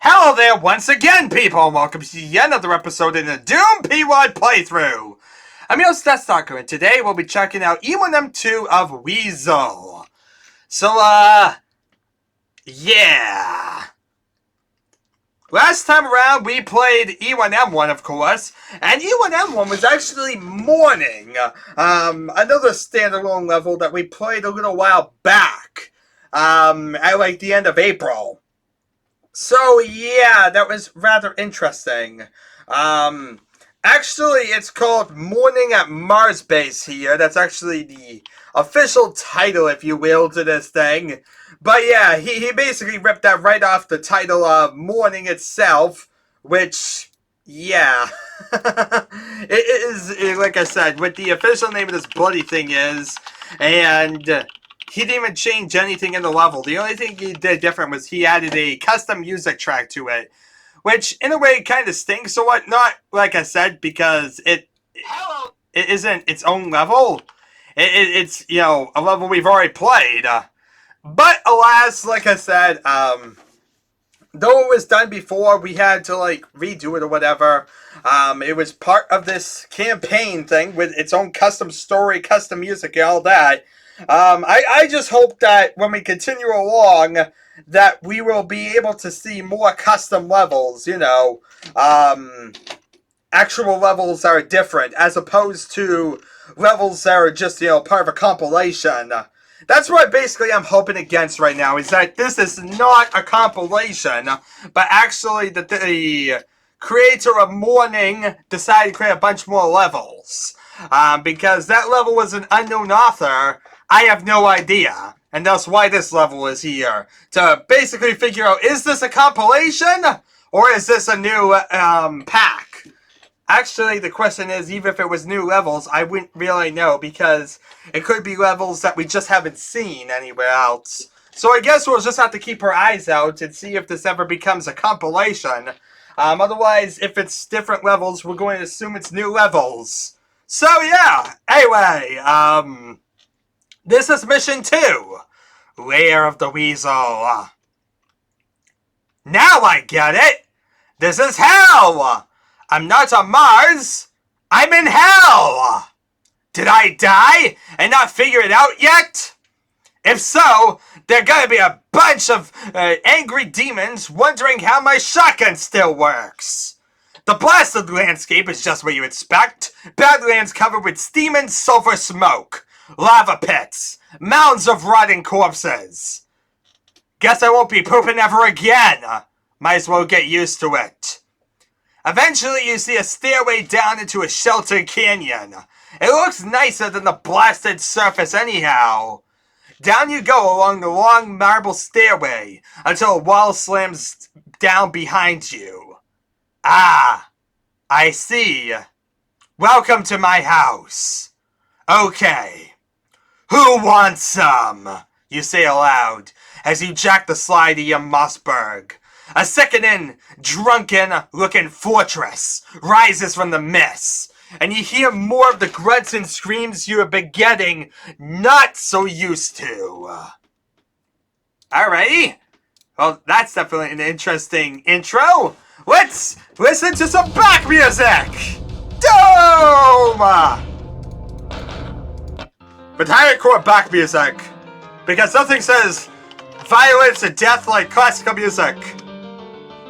Hello there once again, people, and welcome to yet another episode in the Doom PWAD playthrough. I'm your Stalker, and today we'll be checking out E1M2 of Weezul. So, yeah. Last time around, we played E1M1, of course, and E1M1 was actually Mourning, another standalone level that we played a little while back, at like the end of April. So, yeah, that was rather interesting. Actually, it's called Mourning at Mars Base here. That's actually the official title, if you will, to this thing. But yeah, he basically ripped that right off the title of Mourning itself, which, yeah. It is, like I said, what the official name of this bloody thing is, and he didn't even change anything in the level. The only thing he did different was he added a custom music track to it, which in a way kind of stinks or whatnot, like I said, because it isn't its own level. It's, you know, a level we've already played. But alas, like I said, though it was done before, we had to, like, redo it or whatever. It was part of this campaign thing with its own custom story, custom music, and all that. I just hope that when we continue along, that we will be able to see more custom levels, you know, actual levels that are different, as opposed to levels that are just, you know, part of a compilation. That's what basically I'm hoping against right now, is that this is not a compilation, but actually that the creator of Mourning decided to create a bunch more levels. Because that level was an unknown author, I have no idea. And that's why this level is here. To basically figure out, is this a compilation? Or is this a new pack? Actually, the question is, even if it was new levels, I wouldn't really know. Because it could be levels that we just haven't seen anywhere else. So I guess we'll just have to keep our eyes out and see if this ever becomes a compilation. Otherwise, if it's different levels, we're going to assume it's new levels. So yeah, anyway, this is Mission 2, Lair of the Weezul. Now I get it! This is hell! I'm not on Mars, I'm in hell! Did I die and not figure it out yet? If so, there gotta be a bunch of angry demons wondering how my shotgun still works. The blasted landscape is just what you expect. Badlands covered with steam and sulfur smoke. Lava pits. Mounds of rotting corpses. Guess I won't be pooping ever again. Might as well get used to it. Eventually you see a stairway down into a sheltered canyon. It looks nicer than the blasted surface anyhow. Down you go along the long marble stairway until a wall slams down behind you. Ah, I see. Welcome to my house. Okay. Who wants some? You say aloud as you jack the slide to your Mossberg. A second-in, drunken-looking fortress rises from the mist, and you hear more of the grunts and screams you have been getting not so used to. Alrighty. Well, that's definitely an interesting intro. Let's listen to some back music! Doom! But hardcore back music. Because nothing says violence and death like classical music.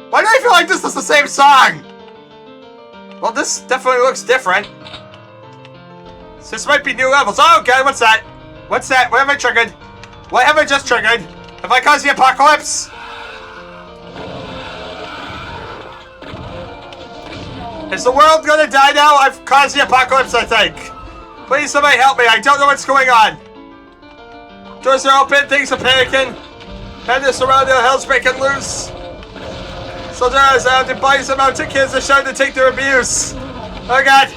Why do I feel like this is the same song? Well, this definitely looks different. This might be new levels. Oh, okay, what's that? What's that? What have I triggered? What have I just triggered? Have I caused the apocalypse? Is the world gonna die now? I've caused the apocalypse, I think. Please, somebody help me. I don't know what's going on. Doors are open, things are panicking. Madness around the hell's breaking loose. Soldiers are surrounded, bodies of mountain kids are shouting to take their abuse. Oh god.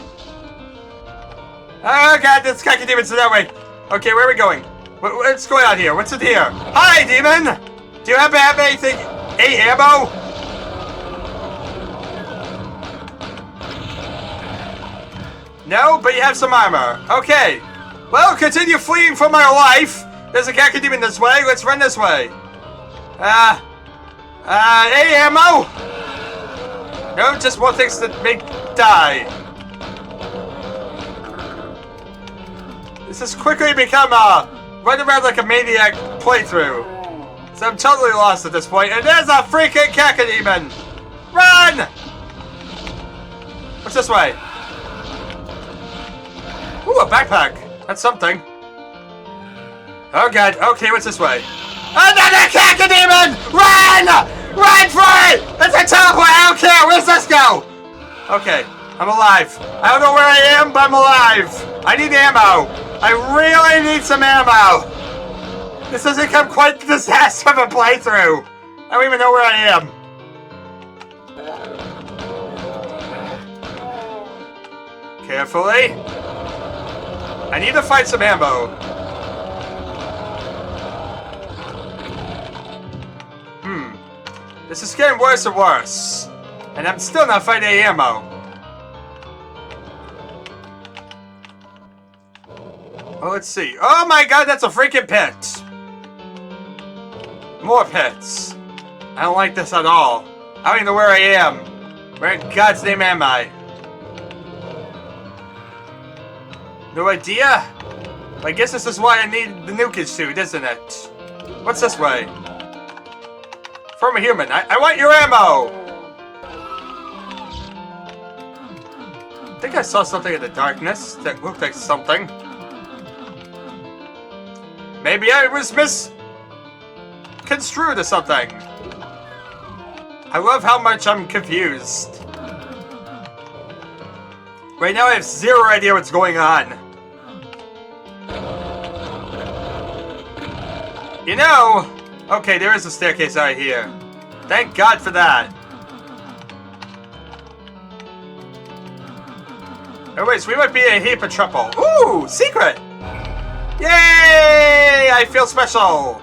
Oh god, this Cacodemons are that way. Okay, where are we going? What's going on here? What's in here? Hi, demon! Do you happen to have anything? Any ammo? No, but you have some armor. Okay. Well, continue fleeing for my life. There's a Cacodemon this way. Let's run this way. Hey, ammo! No, just more things that make die. This has quickly become a run around like a maniac playthrough. So I'm totally lost at this point. And there's a freaking Cacodemon! Run! What's this way? Ooh, a backpack. That's something. Oh god. Okay, what's this way? Another Cacodemon! Run! Run for it! It's a teleport! I don't care! Where's this go? Okay, I'm alive. I don't know where I am, but I'm alive. I need ammo. I really need some ammo. This has become quite the disaster of a playthrough. I don't even know where I am. Carefully. I need to find some ammo. This is getting worse and worse. And I'm still not finding any ammo. Oh, let's see. Oh my god, that's a freaking pit. More pits. I don't like this at all. I don't even know where I am. Where in God's name am I? No idea? I guess this is why I need the nukage suit, isn't it? What's this way? From a human. I want your ammo! I think I saw something in the darkness that looked like something. Maybe I was misconstrued or something. I love how much I'm confused. Right now I have zero idea what's going on. You know... Okay, there is a staircase out here. Thank God for that. Oh wait, so we might be in a heap of trouble. Ooh, secret! Yay! I feel special!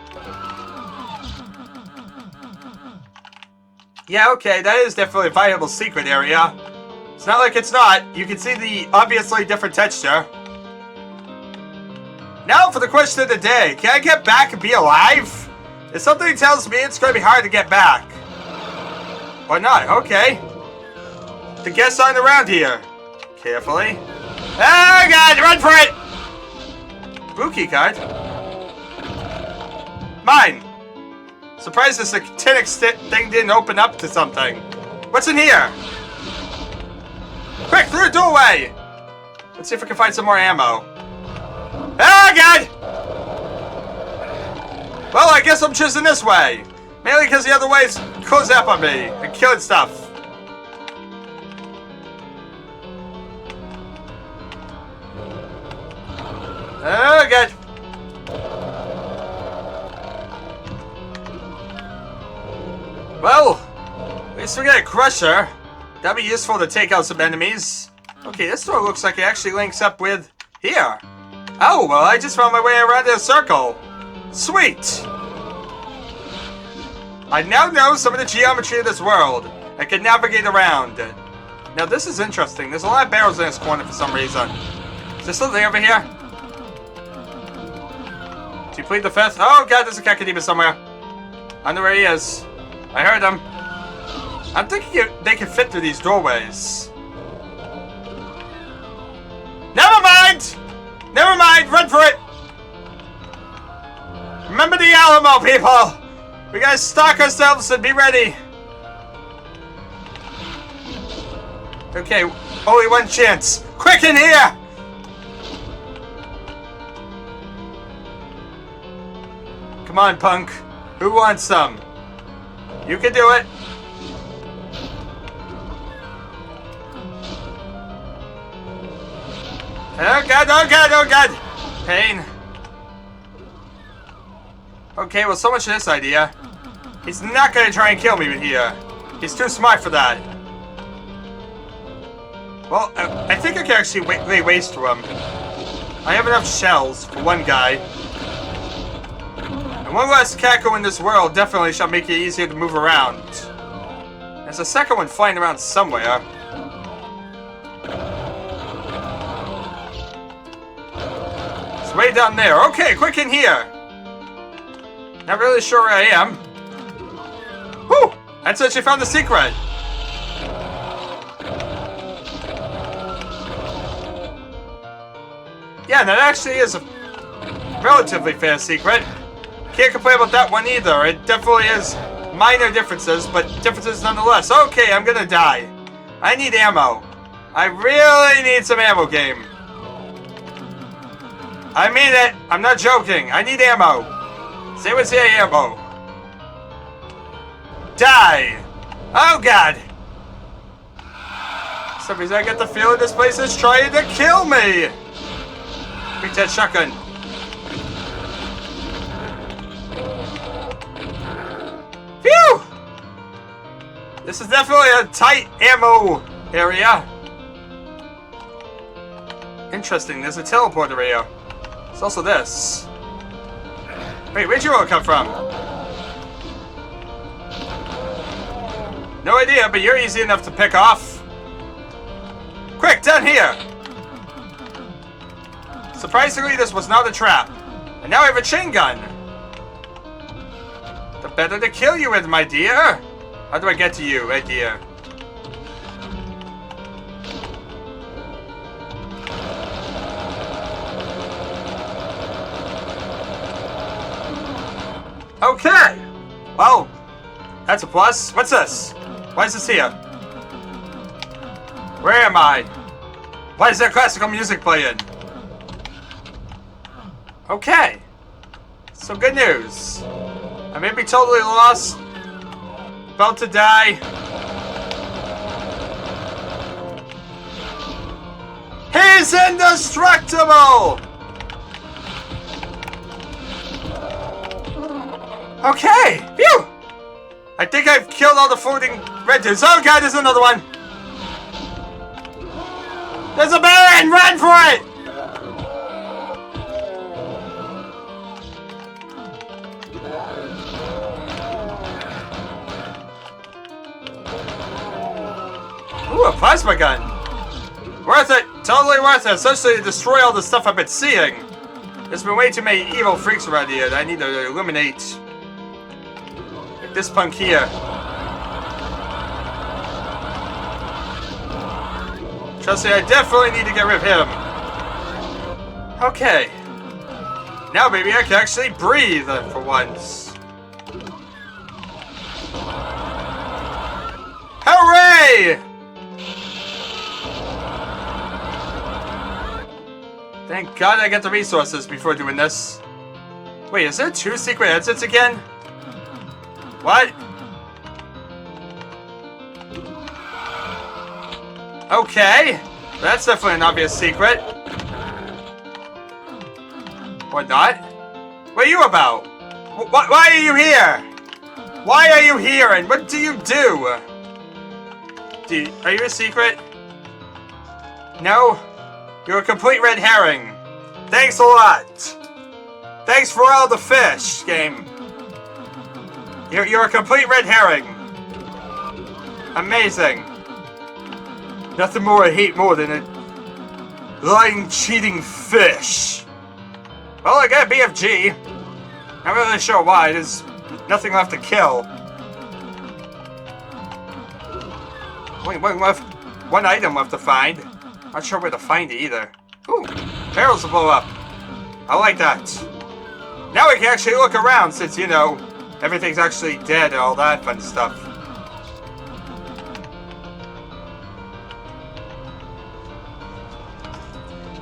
Yeah, okay, that is definitely a viable secret area. It's not like it's not. You can see the obviously different texture. Now for the question of the day. Can I get back and be alive? If something tells me it's going to be hard to get back. Or not, okay. The guests aren't around here. Carefully. Oh god, run for it! Blue key card. Mine. Surprised this actinic thing didn't open up to something. What's in here? Quick, through the doorway! Let's see if we can find some more ammo. Oh god! Well, I guess I'm choosing this way. Mainly because the other ways close up on me and killing stuff. Oh, good. Well, at least we got a crusher. That'd be useful to take out some enemies. Okay, this door looks like it actually links up with here. Oh, well, I just found my way around in a circle. Sweet! I now know some of the geometry of this world. I can navigate around. Now this is interesting. There's a lot of barrels in this corner for some reason. Is there something over here? Do you plead the fifth? Oh god, there's a Cacodemon somewhere. I know where he is. I heard him. I'm thinking they can fit through these doorways. Never mind! Never mind, run for it! Remember the Alamo, people! We gotta stock ourselves and be ready. Okay, only one chance. Quick in here! Come on, punk. Who wants some? You can do it. Oh god, oh god, oh god! Pain. Okay, well, so much for this idea. He's not gonna try and kill me here. He's too smart for that. Well, I think I can actually lay waste to him. I have enough shells for one guy. And one less Caco in this world definitely shall make it easier to move around. There's a second one flying around somewhere. It's way down there. Okay, quick in here. Not really sure where I am. Whew! That's actually found the secret. Yeah, that actually is a relatively fair secret. Can't complain about that one either. It definitely is minor differences, but differences nonetheless. Okay, I'm gonna die. I need ammo. I really need some ammo, game. I mean it. I'm not joking. I need ammo. Say what's the ammo. Die. Oh, God. For some reason I get the feeling this place is trying to kill me. Beat that shotgun. Phew! This is definitely a tight ammo area. Interesting, there's a teleport area. There's also this. Wait, where'd you all come from? No idea, but you're easy enough to pick off. Quick, down here! Surprisingly, this was not a trap. And now I have a chain gun. The better to kill you with, my dear. How do I get to you, my dear? Okay. Well, that's a plus. What's this? Why is this here? Where am I? Why is there classical music playing? Okay. So good news. I may be totally lost. About to die. He's indestructible! Okay! Phew! I think I've killed all the floating red dudes. Oh God, there's another one! There's a baron! Run for it! Ooh, a plasma gun! Worth it! Totally worth it! Especially to destroy all the stuff I've been seeing! There's been way too many evil freaks around here that I need to eliminate. Like this punk here. Trust me, I definitely need to get rid of him. Okay. Now maybe I can actually breathe for once. Hooray! Thank God I get the resources before doing this. Wait, is there 2 secret exits again? What? Okay. That's definitely an obvious secret. Or not? What are you about? Why are you here? Why are you here and what do you do? Are you a secret? No? You're a complete red herring. Thanks a lot. Thanks for all the fish, game. You're a complete red herring. Amazing. Nothing more I hate more than a lying, cheating fish. Well, I got a BFG. Not really sure why. There's nothing left to kill. Wait, one item left to find. Not sure where to find it either. Ooh, barrels will blow up. I like that. Now we can actually look around since, you know, everything's actually dead and all that fun stuff.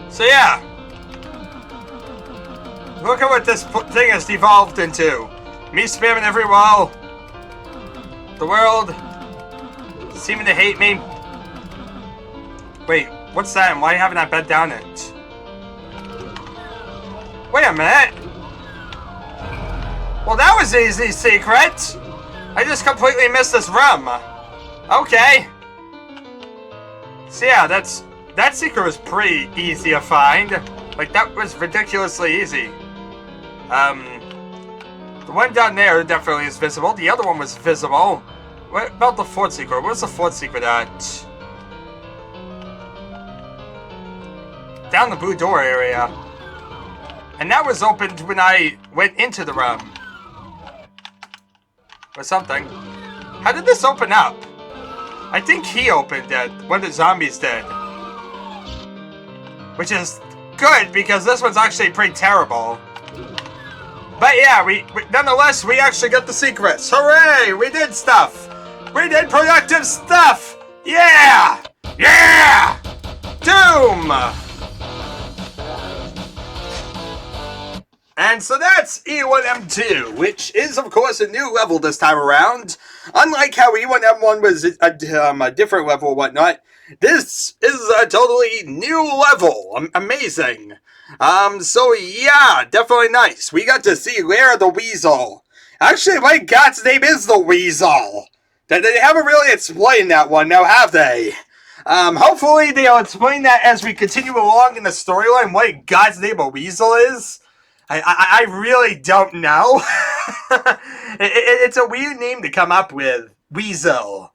So yeah. Look at what this thing has devolved into. Me spamming every wall. The world seeming to hate me. Wait, what's that and why haven't I bent down it? Wait a minute! Well, that was easy, secret! I just completely missed this room. Okay. So yeah, that secret was pretty easy to find. Like, that was ridiculously easy. The one down there definitely is visible. The other one was visible. What about the 4th secret? Where's the 4th secret at? Down the blue door area. And that was opened when I went into the room. Or something. How did this open up? I think he opened it. One of the zombies did. Which is good, because this one's actually pretty terrible. But yeah, we nonetheless, we actually got the secrets. Hooray! We did stuff! We did productive stuff! Yeah! Yeah! Doom! And so that's E1M2, which is, of course, a new level this time around. Unlike how E1M1 was a different level and whatnot, this is a totally new level. Amazing. So yeah, definitely nice. We got to see Lair the Weezul. Actually, my God's name is the Weezul. They haven't really explained that one now, have they? Hopefully they'll explain that as we continue along in the storyline, what God's name a Weezul is. I really don't know. It's a weird name to come up with, Weezul.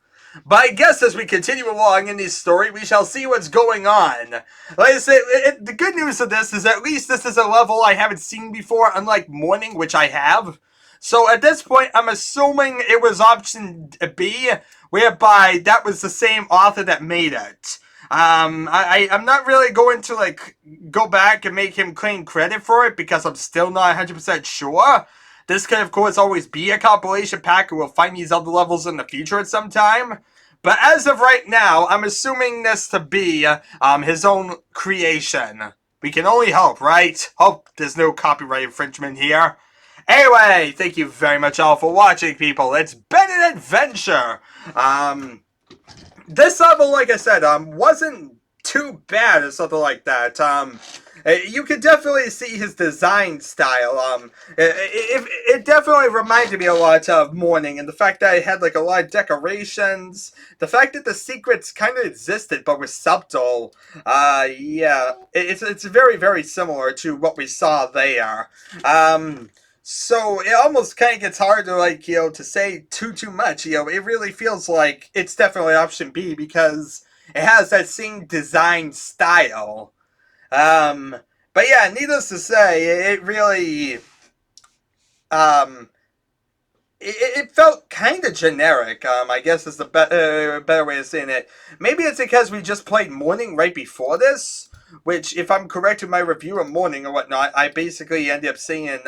But I guess as we continue along in this story, we shall see what's going on. Like I say, the good news of this is at least this is a level I haven't seen before, unlike Mourning, which I have. So at this point, I'm assuming it was option B, whereby that was the same author that made it. I'm not really going to, like, go back and make him claim credit for it, because I'm still not 100% sure. This could, of course, always be a compilation pack, and we'll find these other levels in the future at some time. But as of right now, I'm assuming this to be his own creation. We can only hope, right? Hope there's no copyright infringement here. Anyway, thank you very much all for watching, people. It's been an adventure. This level, like I said, wasn't too bad or something like that. You could definitely see his design style. It definitely reminded me a lot of Mourning, and the fact that it had like a lot of decorations, the fact that the secrets kind of existed but were subtle. Yeah, it's very, very similar to what we saw there. So it almost kind of gets hard to, like, to say too much. It really feels like it's definitely option B, because it has that same design style. But yeah, needless to say, it really, it felt kind of generic, I guess is the better way of saying it. Maybe it's because we just played Mourning right before this, which, if I'm correct in my review of Mourning or whatnot, I basically ended up saying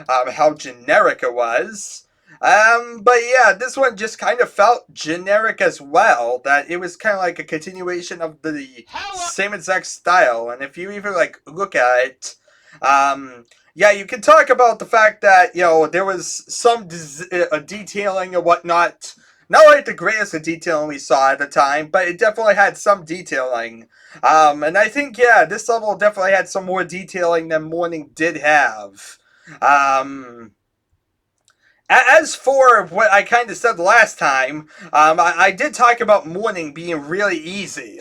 how generic it was. But yeah, this one just kind of felt generic as well, that it was kind of like a continuation of the same exact style, and if you even, like, look at it, yeah, you can talk about the fact that, there was some detailing and whatnot. Not like the greatest of detailing we saw at the time, but it definitely had some detailing. And I think, yeah, this level definitely had some more detailing than Mourning did have. As for what I kind of said last time, I did talk about Mourning being really easy,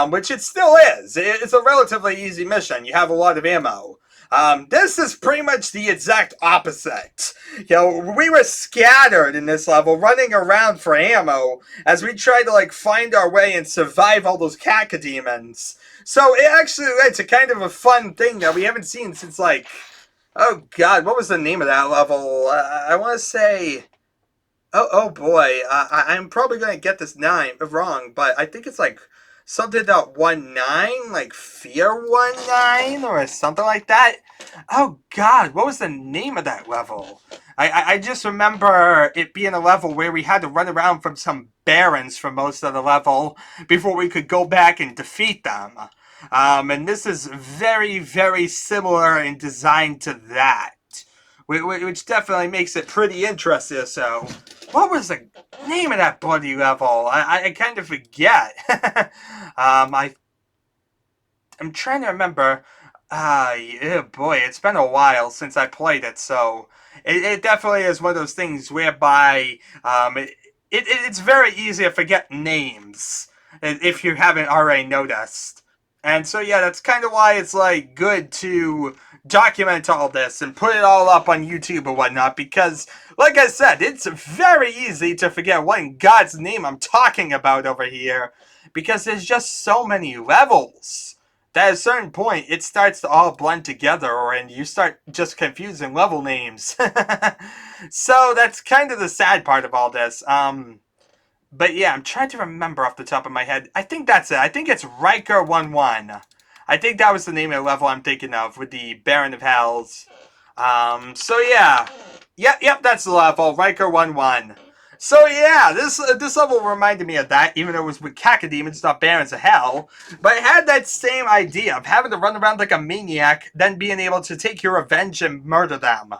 which it still is. It's a relatively easy mission. You have a lot of ammo. This is pretty much the exact opposite. We were scattered in this level, running around for ammo, as we tried to, like, find our way and survive all those Cacodemons. So it actually led to kind of a fun thing that we haven't seen since, like, oh god, what was the name of that level? I want to say, oh boy, I'm probably going to get this name wrong, but I think it's like something about 19, like Fear 19 or something like that. Oh god, what was the name of that level? I just remember it being a level where we had to run around from some barons for most of the level before we could go back and defeat them. And this is very, very similar in design to that, which definitely makes it pretty interesting. So, what was the name of that bloody level? I kind of forget. I'm trying to remember. Yeah, boy, it's been a while since I played it, so it definitely is one of those things whereby it's very easy to forget names if you haven't already noticed. And so yeah, that's kind of why it's like good to document all this and put it all up on YouTube or whatnot, because like I said, it's very easy to forget what in God's name I'm talking about over here, because there's just so many levels that at a certain point it starts to all blend together and you start just confusing level names. So that's kind of the sad part of all this. But yeah, I'm trying to remember off the top of my head. I think that's it. I think it's Riker 1-1. I think that was the name of the level I'm thinking of with the Baron of Hells. So yeah. Yep, that's the level. Riker 1-1. So yeah, this level reminded me of that, even though it was with Cacodemons, not Barons of Hell. But it had that same idea of having to run around like a maniac, then being able to take your revenge and murder them.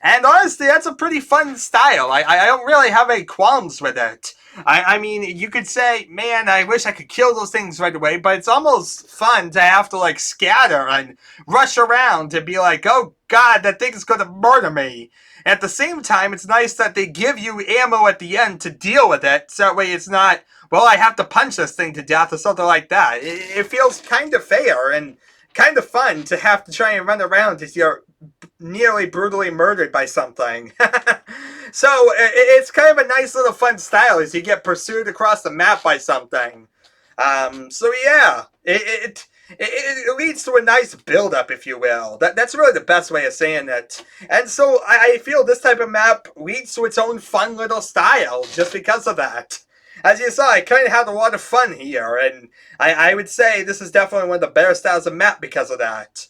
And honestly, that's a pretty fun style. I don't really have any qualms with it. I mean, you could say, man, I wish I could kill those things right away, but it's almost fun to have to, like, scatter and rush around to be like, oh, God, that thing's gonna murder me. At the same time, it's nice that they give you ammo at the end to deal with it, so that way it's not, well, I have to punch this thing to death or something like that. It feels kind of fair and kind of fun to have to try and run around as you're nearly brutally murdered by something. So it's kind of a nice little fun style as you get pursued across the map by something. So yeah, it leads to a nice build-up, if you will. That's really the best way of saying it. And so I feel this type of map leads to its own fun little style just because of that. As you saw, I kind of had a lot of fun here, and I would say this is definitely one of the better styles of map because of that.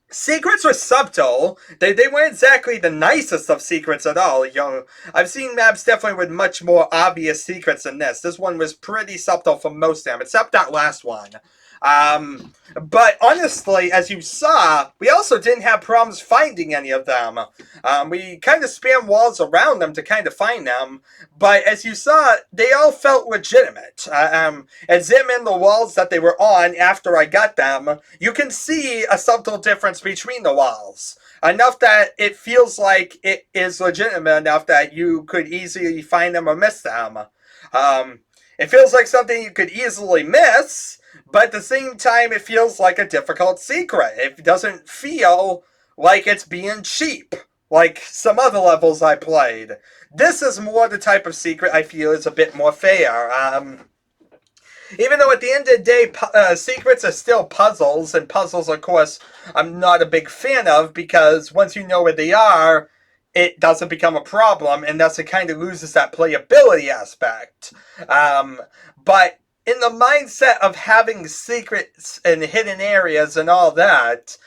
Secrets were subtle. They weren't exactly the nicest of secrets at all. You know, I've seen maps definitely with much more obvious secrets than this. This one was pretty subtle for most of them, except that last one. But honestly, as you saw, we also didn't have problems finding any of them. We kind of spam walls around them to kind of find them, but as you saw, they all felt legitimate. As them in the walls that they were on after I got them, you can see a subtle difference between the walls. Enough that it feels like it is legitimate enough that you could easily find them or miss them. It feels like something you could easily miss, but at the same time, it feels like a difficult secret. It doesn't feel like it's being cheap, like some other levels I played. This is more the type of secret I feel is a bit more fair. Even though at the end of the day, secrets are still puzzles, and puzzles, of course, I'm not a big fan of, because once you know where they are, it doesn't become a problem, and thus it kind of loses that playability aspect. But in the mindset of having secrets and hidden areas and all that,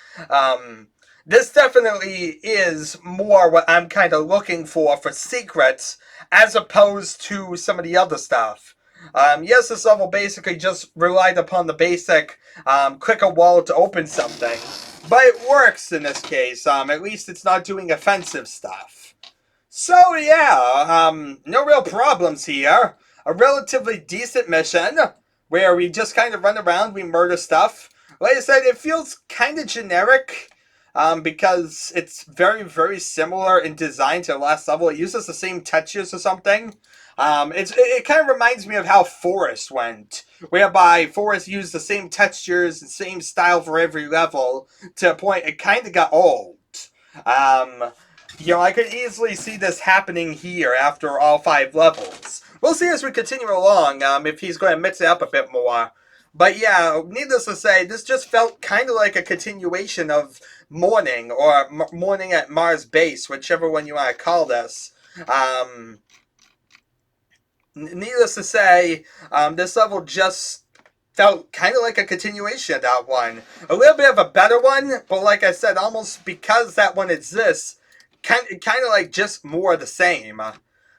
this definitely is more what I'm kind of looking for secrets, as opposed to some of the other stuff. Yes, this level basically just relied upon the basic click a wall to open something, but it works in this case. At least it's not doing offensive stuff. So yeah, no real problems here. A relatively decent mission where we just kind of run around, we murder stuff. Like I said, it feels kind of generic because it's very, very similar in design to the last level. It uses the same textures or something. It kind of reminds me of how Forest went, whereby Forest used the same textures and same style for every level to a point it kind of got old. You know, I could easily see this happening here after all 5 levels. We'll see as we continue along if he's going to mix it up a bit more. But yeah, needless to say, this just felt kind of like a continuation of Mourning, or Mourning at Mars Base, whichever one you want to call this. Needless to say, this level just felt kind of like a continuation of that one. A little bit of a better one, but like I said, almost because that one exists, kind of like just more of the same.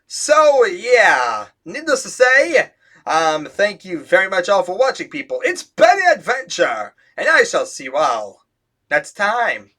So yeah, needless to say, thank you very much all for watching, people. It's been an adventure, and I shall see you all next time.